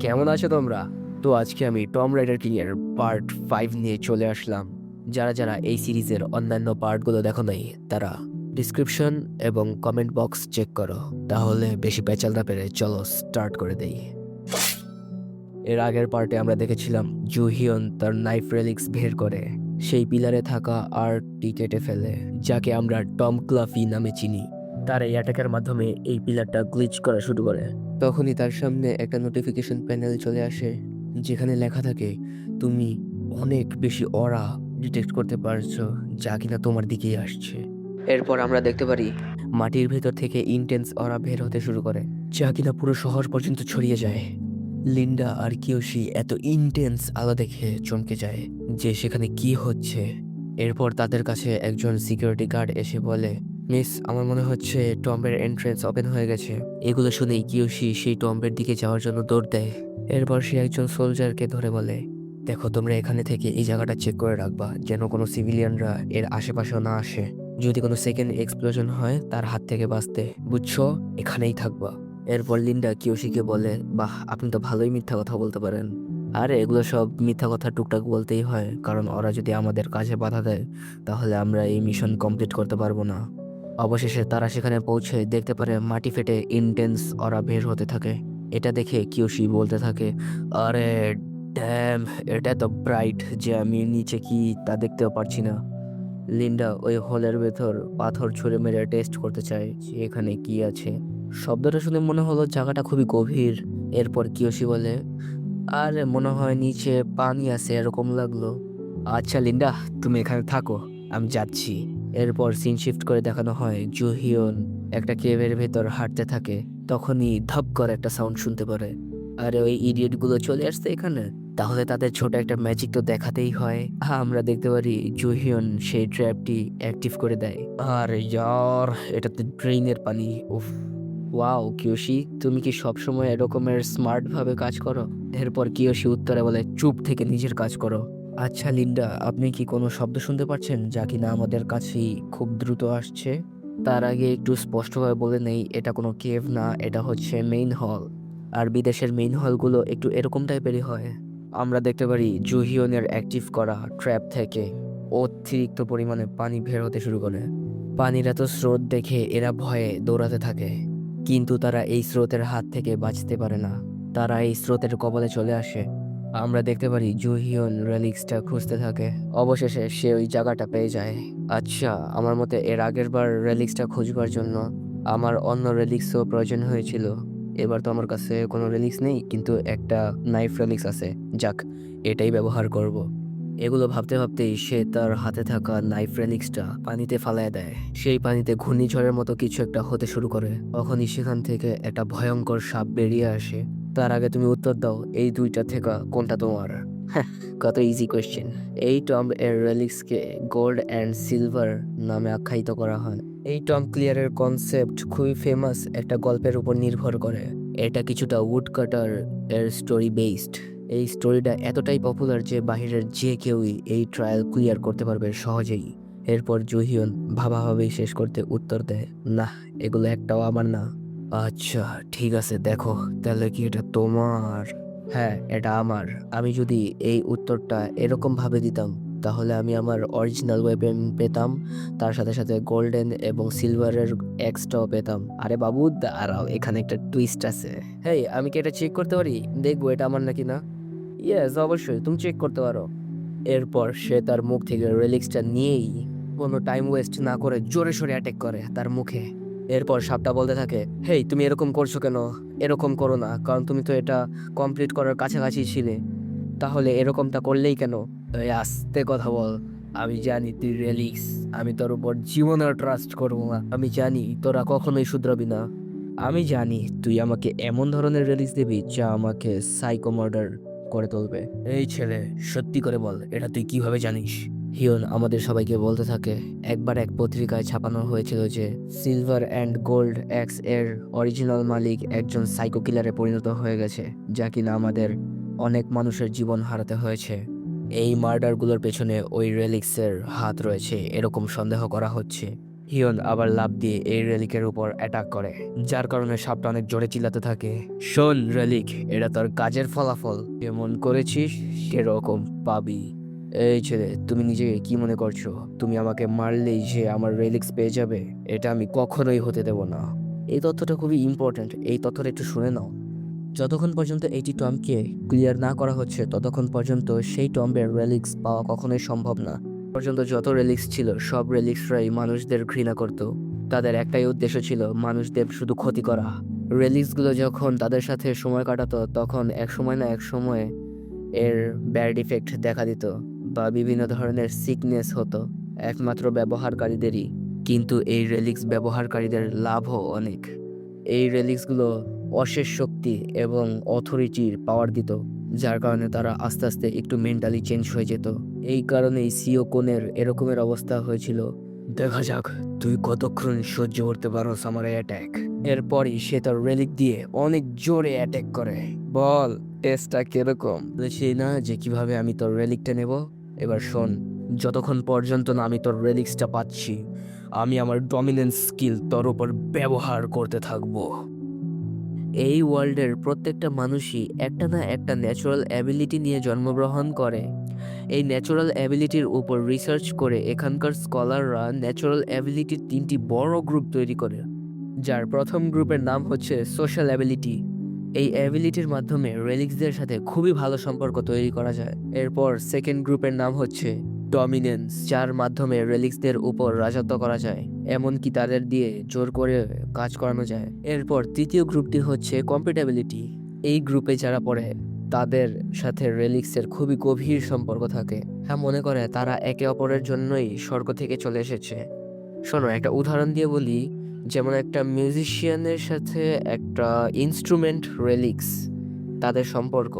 কেমন আছো তোমরা? তো আজকে আমি টম রাইডার কিং এর পার্ট 5 নিয়ে চলে আসলাম। যারা যারা এই সিরিজের অন্যান্য পার্টগুলো দেখো নাই, তারা ডিসক্রিপশন এবং কমেন্ট বক্স চেক করো। তাহলে বেশি পেঁচাল না পেরে চলো স্টার্ট করে দেই। এর আগের পার্টে আমরা দেখেছিলাম জুহিয়ন তার নাইফ রেলিক্স বের করে সেই পিলারে থাকা আর্টটি কেটে ফেলে, যাকে আমরা টম ক্লাফি নামে চিনি। তার এই অ্যাটাকের মাধ্যমে এই পিলারটা গ্লিচ করা শুরু করে। তখনই তার সামনে একটা নোটিফিকেশন প্যানেল চলে আসে, যেখানে লেখা থাকে তুমি অনেক বেশি অরা ডিটেক্ট করতে পারছো, যা কিনা তোমার দিকেই আসছে। এরপর আমরা দেখতে পারি মাটির ভেতর থেকে ইন্টেন্স অরা বের হতে শুরু করে, যা কিনা পুরো শহর পর্যন্ত ছড়িয়ে যায়। লিন্ডা আর কিয়োশি এত ইন্টেন্স আলো দেখে চমকে যায় যে সেখানে কি হচ্ছে। এরপর তাদের কাছে একজন সিকিউরিটি গার্ড এসে বলে, মিস, আমার মনে হচ্ছে টম্বের এন্ট্রেন্স ওপেন হয়ে গেছে। এগুলো শুনেই কিয়োশি সেই টম্বের দিকে যাওয়ার জন্য দৌড় দেয়। এরপর সে একজন সোলজারকে ধরে বলে, দেখো, তোমরা এখানে থেকে এই জায়গাটা চেক করে রাখবা যেন কোনো সিভিলিয়ানরা এর আশেপাশেও না আসে। যদি কোনো সেকেন্ড এক্সপ্লোশন হয় তার হাত থেকে বাঁচতে, বুঝছো, এখানেই থাকবা। এরপর লিন্ডা কিয়োশিকে বলে, বাহ, আপনি তো ভালোই মিথ্যা কথা বলতে পারেন। আরে এগুলো সব মিথ্যা কথা টুকটাক বলতেই হয়, কারণ ওরা যদি আমাদের কাজে বাধা দেয় তাহলে আমরা এই মিশন কমপ্লিট করতে পারবো না। অবশেষে তারা সেখানে পৌঁছে দেখতে পারে মাটি ফেটে ইন্টেন্স অরা বের হতে থাকে। এটা দেখে কিয়োশি বলতে থাকে, আরে ড্যাম, এটা তো ব্রাইট যে আমি নিচে কি তা দেখতেও পারছি না। লিন্ডা ওই হোলের ভেতর পাথর ছুঁড়ে মেরে টেস্ট করতে চায় যে এখানে কি আছে। শব্দটা শুনে মনে হলো জায়গাটা খুবই গভীর। এরপর কিয়োশি বলে, আর মনে হয় নিচে পানি আছে এরকম লাগলো। আচ্ছা লিন্ডা, তুমি এখানে থাকো, আমি যাচ্ছি। এরপর সিন শিফট করে দেখানো হয় জুহিয়ন একটা কেভের ভেতর হাঁটতে থাকে। তখনই ধপ করে একটা সাউন্ড শুনতে পারে। আরে ওই ইডিয়েট গুলো চলে আসছে এখানে, তাহলে তাদের ছোট একটা ম্যাজিক তো দেখাতেই হয়। আমরা দেখতে পারি জুহিয়ন সেই ট্র্যাপটি অ্যাক্টিভ করে দেয়। আর ইয়ার, এটাতে ড্রেইনের পানি। উফ, ওয়াও কিয়োশি, তুমি কি সবসময় এরকমের স্মার্ট ভাবে কাজ করো? এরপর কিয়োশি উত্তরে বলে, চুপ থেকে নিজের কাজ করো। আচ্ছা লিন্ডা, আপনি কি কোনো শব্দ শুনতে পাচ্ছেন যা কিনা আমাদের কাছেই খুব দ্রুত আসছে? তার আগে একটু স্পষ্টভাবে বলে নেই, এটা কোনো কেভ না, এটা হচ্ছে মেইন হল। আর বিদেশের মেইন হলগুলো একটু এরকম টাইপেরই হয়। আমরা দেখতে পারি জুহিয়নের অ্যাক্টিভ করা ট্র্যাপ থেকে অতিরিক্ত পরিমাণে পানি বের হতে শুরু করে। পানির এত স্রোত দেখে এরা ভয়ে দৌড়াতে থাকে, কিন্তু তারা এই স্রোতের হাত থেকে বাঁচতে পারে না। তারা এই স্রোতের কবলে চলে আসে। আমরা দেখতে পারি জুহিয়ন রেলিক্সটা খুঁজতে থাকে। অবশেষে সে ওই জায়গাটা পেয়ে যায়। আচ্ছা, আমার মতে এর আগের বার রেলিক্সটা খুঁজবার জন্য আমার অন্য রেলিক্সও প্রয়োজন হয়েছিল। এবার তো আমার কাছে কোনো রেলিক্স নেই, কিন্তু একটা নাইফ রেলিক্স আছে। যাক, এটাই ব্যবহার করব। এগুলো ভাবতে ভাবতেই সে তার হাতে থাকা নাইফ রেলিক্সটা পানিতে ফালায় দেয়। সেই পানিতে ঘূর্ণিঝড়ের মতো কিছু একটা হতে শুরু করে। তখনই সেখান থেকে একটা ভয়ঙ্কর সাপ বেরিয়ে আসে। তার আগে তুমি উত্তর দাও, এই দুইটা থেকে কোনটা তোমার? হ্যাঁ, কত ইজি কোয়েশ্চেন। এই টম এর রেলিক্সকে গোল্ড অ্যান্ড সিলভার নামে আখ্যায়িত করা হয়। এই টম ক্লিয়ারের কনসেপ্ট খুবই ফেমাস একটা গল্পের উপর নির্ভর করে। এটা কিছুটা উড কাটার এর স্টোরি বেসড। এই স্টোরিটা এতটাই পপুলার যে বাহিরের যে কেউই এই ট্রায়াল ক্লিয়ার করতে পারবে সহজেই। এরপর জুহিয়ন ভাবাভাবেই শেষ করতে উত্তর দেয়, না, এগুলো একটাও আমার না। আচ্ছা ঠিক আছে, দেখো, তাহলে কি এটা তোমার? হ্যাঁ, এটা আমার। আমি যদি এই উত্তরটা এরকম ভাবে দিতাম তাহলে আমি আমার অরিজিনাল ওয়েপন পেতাম, তার সাথে সাথে গোল্ডেন এবং সিলভারের এক্সট্রাও পেতাম। আরে বাবু দাঁড়াও, এখানে একটা টুইস্ট আছে। হেই, আমি কি এটা চেক করতে পারি? দেখবো এটা আমার নাকি না। ইয়েস, অবশ্যই তুমি চেক করতে পারো। এরপর সে তার মুখ থেকে রেলিক্সটা নিয়েই কোনো টাইম ওয়েস্ট না করে জোরে সোরে অ্যাটাক করে তার মুখে। এরপর সাপটা বলতে থাকে, হেই, তুমি এরকম করছো কেন? এরকম করো না, কারণ তুমি তো এটা কমপ্লিট করার কাছাকাছি ছিলে। তাহলে এরকমটা করলেই কেন? এই আস্তে কথা বল। আমি জানি তুই রেলিক্স, আমি তোর উপর জীবনের ট্রাস্ট করবো না। আমি জানি তোরা কখনোই শুধরাবি না। আমি জানি তুই আমাকে এমন ধরনের রিলিজ দিবি যা আমাকে সাইকো মার্ডার করে তুলবে। এই ছেলে, সত্যি করে বল, এটা তুই কিভাবে জানিস? হিয়ন আমাদের সবাইকে বলতে থাকে, একবার এক পত্রিকায় ছাপানো হয়েছিল যে সিলভার অ্যান্ড গোল্ড এক্স এর অরিজিনাল মালিক একজন সাইকো কিলারে পরিণত হয়ে গেছে, যা কিনা আমাদের অনেক মানুষের জীবন হারাতে হয়েছে। এই মার্ডারগুলোর পেছনে ওই রেলিক্সের হাত রয়েছে এরকম সন্দেহ করা হচ্ছে। হিয়ন আবার লাফ দিয়ে এই রেলিকের উপর অ্যাটাক করে, যার কারণে সাপটা অনেক জোরে চিল্লাতে থাকে, শোন রেলিক, এটা তোর কাজের ফলাফল, যেমন করেছিস সেরকম পাবি। এই ছেলে, তুমি নিজেকে কি মনে করছো তুমি আমাকে মারলেই যে আমার রেলিক্স পেয়ে যাবে? এটা আমি কখনোই হতে দেব না। এই তথ্যটা খুবই ইম্পর্ট্যান্ট, এই তথ্যটা একটু শুনে নাও। যতক্ষণ পর্যন্ত এইটি টমকে ক্লিয়ার না করা হচ্ছে ততক্ষণ পর্যন্ত সেই টম্বের রেলিক্স পাওয়া কখনোই সম্ভব না। পর্যন্ত যত রেলিক্স ছিল সব রেলিক্সরাই মানুষদের ঘৃণা করত। তাদের একটাই উদ্দেশ্য ছিল মানুষদের শুধু ক্ষতি করা। রেলিক্সগুলো যখন তাদের সাথে সময় কাটাতো তখন এক সময় না এক সময় এর ব্যাড ইফেক্ট দেখা দিত বা বিভিন্ন ধরনের সিকনেস হতো একমাত্র ব্যবহারকারীদেরই। কিন্তু এই রেলিক্স ব্যবহারকারীদের লাভও অনেক। এই রেলিক্সগুলো অশেষ শক্তি এবং অথরিটির পাওয়ার দিত, যার কারণে তারা আস্তে আস্তে একটু মেন্টালি চেঞ্জ হয়ে যেত। এই কারণেই সিও কোনের এরকমের অবস্থা হয়েছিল। দেখা যাক তুই কতক্ষণ সহ্য করতে পারো আমার অ্যাটাক। এরপরই সে তার রেলিক দিয়ে অনেক জোরে অ্যাটাক করে। বল, টেস্টটা কিরকম? বলেছি না যে কিভাবে আমি তোর রেলিকটা নেব? এবার শোন, যতক্ষণ পর্যন্ত না আমি তোর রেলিক্সটা পাচ্ছি আমি আমার ডমিনেন্স স্কিল তোর উপর ব্যবহার করতে থাকবো। এই ওয়ার্ল্ডের প্রত্যেকটা মানুষই একটা না একটা ন্যাচারাল অ্যাবিলিটি নিয়ে জন্মগ্রহণ করে। এই ন্যাচারাল অ্যাবিলিটির উপর রিসার্চ করে এখানকার স্কলাররা ন্যাচারাল অ্যাবিলিটির 3টি বড় গ্রুপ তৈরি করে, যার প্রথম গ্রুপের নাম হচ্ছে সোশ্যাল অ্যাবিলিটি। এই অ্যাবিলিটির মাধ্যমে রেলিক্সদের সাথে খুবই ভালো সম্পর্ক তৈরি করা যায়। এরপর সেকেন্ড গ্রুপের নাম হচ্ছে ডমিনেন্স, যার মাধ্যমে রেলিক্সদের উপর রাজত্ব করা যায়, এমনকি তাদের দিয়ে জোর করে কাজ করানো যায়। এরপর তৃতীয় গ্রুপটি হচ্ছে কম্প্যাটিবিলিটি। এই গ্রুপে যারা পড়ে তাদের সাথে রেলিক্সের খুবই গভীর সম্পর্ক থাকে। হ্যাঁ, মনে করে তারা একে অপরের জন্যই স্বর্গ থেকে চলে এসেছে। শোনো, একটা উদাহরণ দিয়ে বলি, যেমন একটা মিউজিশিয়ানের সাথে একটা ইনস্ট্রুমেন্ট রেলিক্স, তাদের সম্পর্ক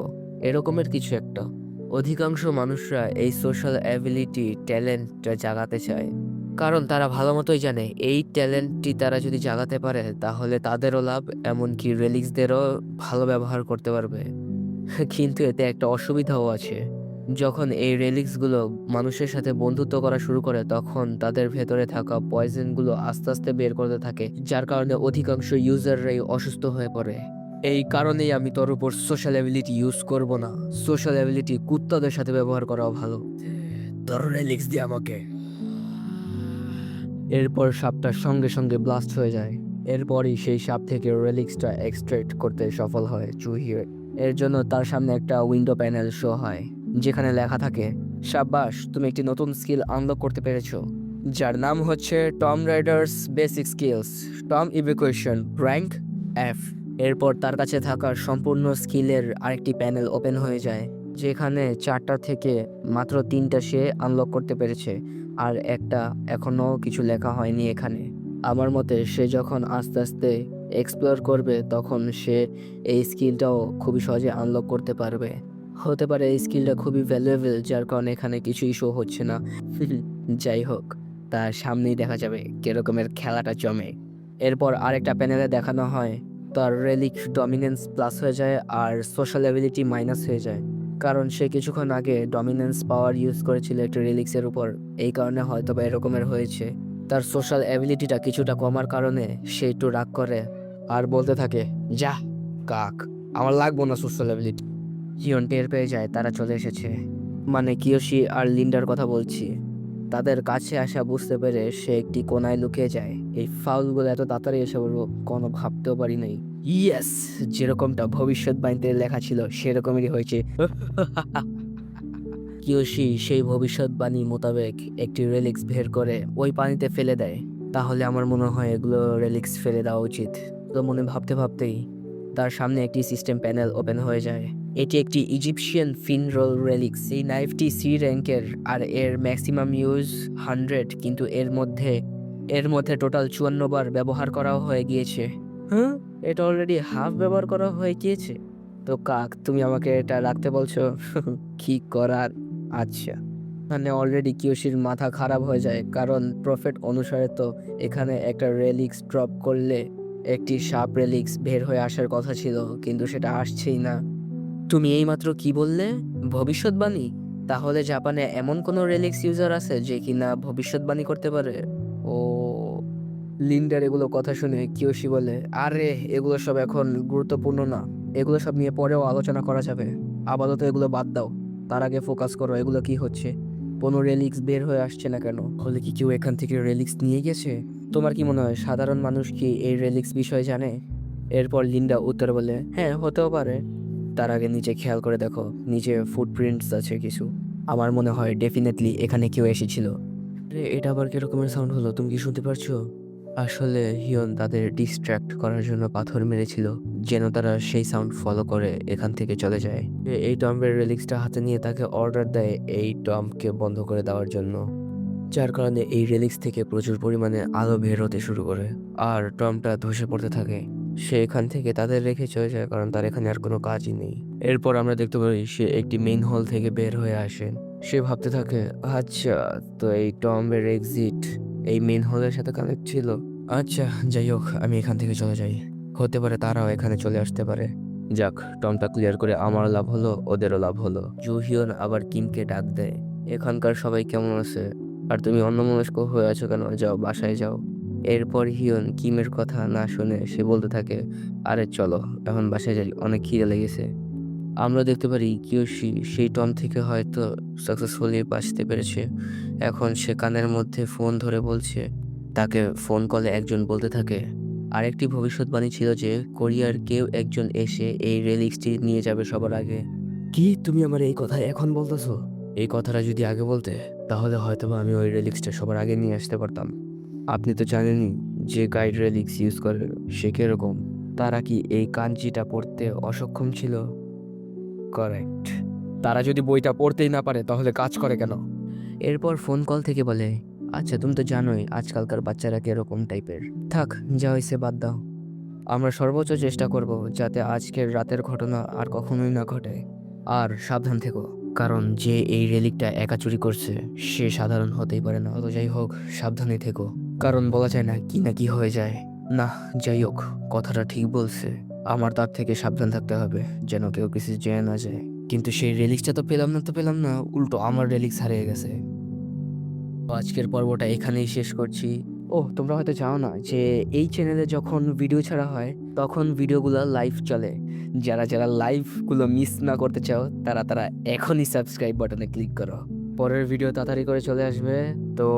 এরকমের কিছু একটা। অধিকাংশ মানুষরা এই সোশ্যাল অ্যাবিলিটি ট্যালেন্টটা জাগাতে চায়, কারণ তারা ভালো মতোই জানে এই ট্যালেন্টটি তারা যদি জাগাতে পারে তাহলে তাদেরও লাভ, এমনকি রেলিক্সদেরও ভালো ব্যবহার করতে পারবে। কিন্তু এতে একটা অসুবিধাও আছে। যখন এই রেলিক্সগুলো মানুষের সাথে বন্ধুত্ব করা শুরু করে তখন তাদের ভেতরে থাকা পয়জনগুলো আস্তে আস্তে বের করতে থাকে, যার কারণে অধিকাংশ ইউজাররাই অসুস্থ হয়ে পড়ে। এই কারণেই আমি তোর উপর সোশ্যাল অ্যাবিলিটি ইউজ করব না। সোশ্যাল অ্যাবিলিটি কুত্তাদের সাথে ব্যবহার করাও ভালো। তোর রেলিক্স দিয়ে আমাকে। এরপর সাপটা সঙ্গে সঙ্গে ব্লাস্ট হয়ে যায়। এরপরই সেই সাপ থেকে রেলিক্সটা এক্সট্রাক্ট করতে সফল হয় চুহির। এর জন্য তার সামনে একটা উইন্ডো প্যানেল শো হয়, যেখানে লেখা থাকে, সাব্বাস, তুমি একটি নতুন স্কিল আনলক করতে পেরেছো, যার নাম হচ্ছে Tom Riders basic skills, Tom evacuation, rank F. এরপর তার কাছে থাকা সম্পূর্ণ স্কিলের আরেকটি প্যানেল ওপেন হয়ে যায়, যেখানে 4টা থেকে মাত্র 3টা সে আনলক করতে পেরেছে, আর একটা এখনো কিছু লেখা হয়নি এখানে। আমার মতে সে যখন আস্তে আস্তে এক্সপ্লোর করবে তখন সে এই স্কিলটাও খুবই সহজে আনলক করতে পারবে। হতে পারে এই স্কিলটা খুবই ভ্যালুয়েবল, যার কারণে এখানে কিছুই শো হচ্ছে না। যাই হোক, তার সামনেই দেখা যাবে কিরকমের খেলাটা জমে। এরপর আরেকটা প্যানেলে দেখানো হয় তার রেলিক ডমিনেন্স প্লাস হয়ে যায় আর সোশ্যাল অ্যাবিলিটি মাইনাস হয়ে যায়, কারণ সে কিছুক্ষণ আগে ডমিনেন্স পাওয়ার ইউজ করেছিল একটা রিলিক্সের উপর। এই কারণে হয়তো বা এরকমের হয়েছে। তার সোশ্যাল অ্যাবিলিটিটা কিছুটা কমার কারণে সে একটু রাগ করে আর বলতে থাকে, যা কাক, আমার লাগবো না সোশ্যাল অ্যাবিলিটি। হিয়ন টের পেয়ে যায় তারা চলে এসেছে, মানে কিয়োশি আর লিন্ডার কথা বলছি। তাদের কাছে আসা বুঝতে পেরে সে একটি কোনায় লুকিয়ে যায়। এই ফাউলগুলো এত তাড়াতাড়ি এসে বলবো কোনো ভাবতেও পারি নাই। ইয়েস, যেরকমটা ভবিষ্যৎবাণীতে লেখা ছিল সেরকমেরই হয়েছে। কিয়োশি সেই ভবিষ্যৎবাণী মোতাবেক একটি রেলিক্স বের করে ওই পানিতে ফেলে দেয়। তাহলে আমার মনে হয় এগুলো রেলিক্স ফেলে দেওয়া উচিত। তো মনে ভাবতে ভাবতেই তার সামনে একটি সিস্টেম প্যানেল ওপেন হয়ে যায়। এটি একটি ইজিপশিয়ান ফিনরোল রেলিক্স। এই নাইফটি সি র্যাঙ্কের আর এর ম্যাক্সিমাম ইউজ 100, কিন্তু এর মধ্যে টোটাল 54 বার ব্যবহার করাও হয়ে গিয়েছে। হ্যাঁ, এটা অলরেডি হাফ ব্যবহার করা হয়ে গিয়েছে। তো কাক, তুমি আমাকে এটা রাখতে বলছো? কি করার। আচ্ছা, মানে অলরেডি কিয়োশির মাথা খারাপ হয়ে যায়, কারণ প্রফেট অনুসারে তো এখানে একটা রেলিক্স ড্রপ করলে একটি সাপ রেলিক্স বের হয়ে আসার কথা ছিল, কিন্তু সেটা আসছেই না। তুমি এইমাত্র কি বললে? ভবিষ্যৎবাণী? তাহলে জাপানে এমন কোনো রেলিক্স ইউজার আছে যে কিনা ভবিষ্যৎবাণী করতে পারে? ও লিন্ডার এগুলো কথা শুনে কিয়োশি বলে, আরে এগুলো সব এখন গুরুত্বপূর্ণ না, এগুলো সব নিয়ে পরেও আলোচনা করা যাবে, আপাতত এগুলো বাদ দাও, তার আগে ফোকাস করো এগুলো কি হচ্ছে, কোনো রেলিক্স বের হয়ে আসছে না কেন, হলে কি কেউ এখান থেকে রেলিক্স নিয়ে গেছে? তোমার কি মনে হয় সাধারণ মানুষ কি এই রেলিক্স বিষয়ে জানে? এরপর লিন্ডা উত্তর বলে, হ্যাঁ হতেও পারে, তার আগে নিচে খেয়াল করে দেখো, নিচে ফুটপ্রিন্টস আছে কিছু, আমার মনে হয় ডেফিনেটলি এখানে কেউ এসেছিল। রে এটা আবার কিরকমের সাউন্ড হলো, তুমি কি শুনতে পারছো? আসলে হিয়ন তাদের ডিস্ট্র্যাক্ট করার জন্য পাথর মেরেছিল, যেন তারা সেই সাউন্ড ফলো করে এখান থেকে চলে যায়। এই টম্বের রিলিক্সটা হাতে নিয়ে তাকে অর্ডার দেয় এই টম্বকে বন্ধ করে দেওয়ার জন্য, যার কারণে এই রিলিক্স থেকে প্রচুর পরিমাণে আলো বের হতে শুরু করে আর টমটা ধসে পড়তে থাকে। সে এখান থেকে তাদের রেখে চলে যায় কারণ তার এখানে আর কোনো কাজই নেই। এরপর আমরা দেখতে পাই সে একটি মেইন হল থেকে বের হয়ে আসে। সে ভাবতে থাকে, আচ্ছা তো এই টম্বের এক্সিট এই মেইন হলের সাথে কানেক্ট ছিল। আচ্ছা যাই হোক, আমি এখান থেকে চলে যাই, হতে পারে তারাও এখানে চলে আসতে পারে। যাক, টমটা ক্লিয়ার করে আমার লাভ হলো, ওদেরও লাভ হলো। জুহিয়ন আবার কিমকে ডাক দেয়, এখানকার সবাই কেমন আছে? আর তুমি অন্যমনস্ক হয়ে আছো কেন? যাও বাসায় যাও। এরপর হিয়ন কিমের কথা না শুনে সে বলতে থাকে, আরে চলো এখন বাসায় যাই, অনেক খিদে লেগেছে। আমরা দেখতে পারি কিয়োশি সেই টম থেকে হয়তো সাকসেসফুলি বাঁচতে পেরেছে। এখন সে কানের মধ্যে ফোন ধরে বলছে, তাকে ফোন কলে একজন বলতে থাকে, আরেকটি ভবিষ্যৎবাণী ছিল যে কোরিয়ার কেউ একজন এসে এই রেলিক্সটি নিয়ে যাবে সবার আগে। কি তুমি আমার এই কথা এখন বলতেছো? এই কথাটা যদি আগে বলতে তাহলে হয়তোবা আমি ওই রেলিক্সটা সবার আগে নিয়ে আসতে পারতাম। আপনি তো জানেনই যে গাইড রেলিক্স ইউজ করে সে কিরকম। তারা কি এই কাঞ্জিটা পড়তে অসক্ষম ছিল? কারেক্ট। তারা যদি বইটা পড়তেই না পারে তাহলে কাজ করে কেন? এরপর ফোন কল থেকে বলে, আচ্ছা তুমি তো জানোই আজকালকার বাচ্চারা কিরকম টাইপের, থাক যা হয়েছে বাদ দাও। আমরা সর্বোচ্চ চেষ্টা করব যাতে আজকের রাতের ঘটনা আর কখনোই না ঘটে। আর সাবধান থেকো, কারণ যে এই রেলিকটা একা চুরি করছে সে সাধারণ হতেই পারে না। তো যাই হোক, সাবধানে থেকো, কারণ বলা যায় না কি হয়ে যায়। না, যাই হোক, কথাটা ঠিক বলছে, আমার তার থেকে সাবধান থাকতে হবে যেন কেউ কিছু জেনে না যায়। কিন্তু সেই রেলিক্সটা তো পেলাম না, উল্টো আমার রেলিক্স হারিয়ে গেছে। তো আজকের পর্বটা এখানেই শেষ করছি। ও তোমরা হয়তো জানো না যে এই চ্যানেলে যখন ভিডিও ছাড়া হয় তখন ভিডিওগুলো লাইভ চলে। যারা লাইভগুলো মিস না করতে চাও তারা এখনই সাবস্ক্রাইব বাটনে ক্লিক করো। পরের ভিডিও তাড়াতাড়ি করে চলে আসবে। তো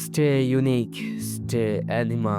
স্টে ইউনিক, স্টে অ্যানিমা।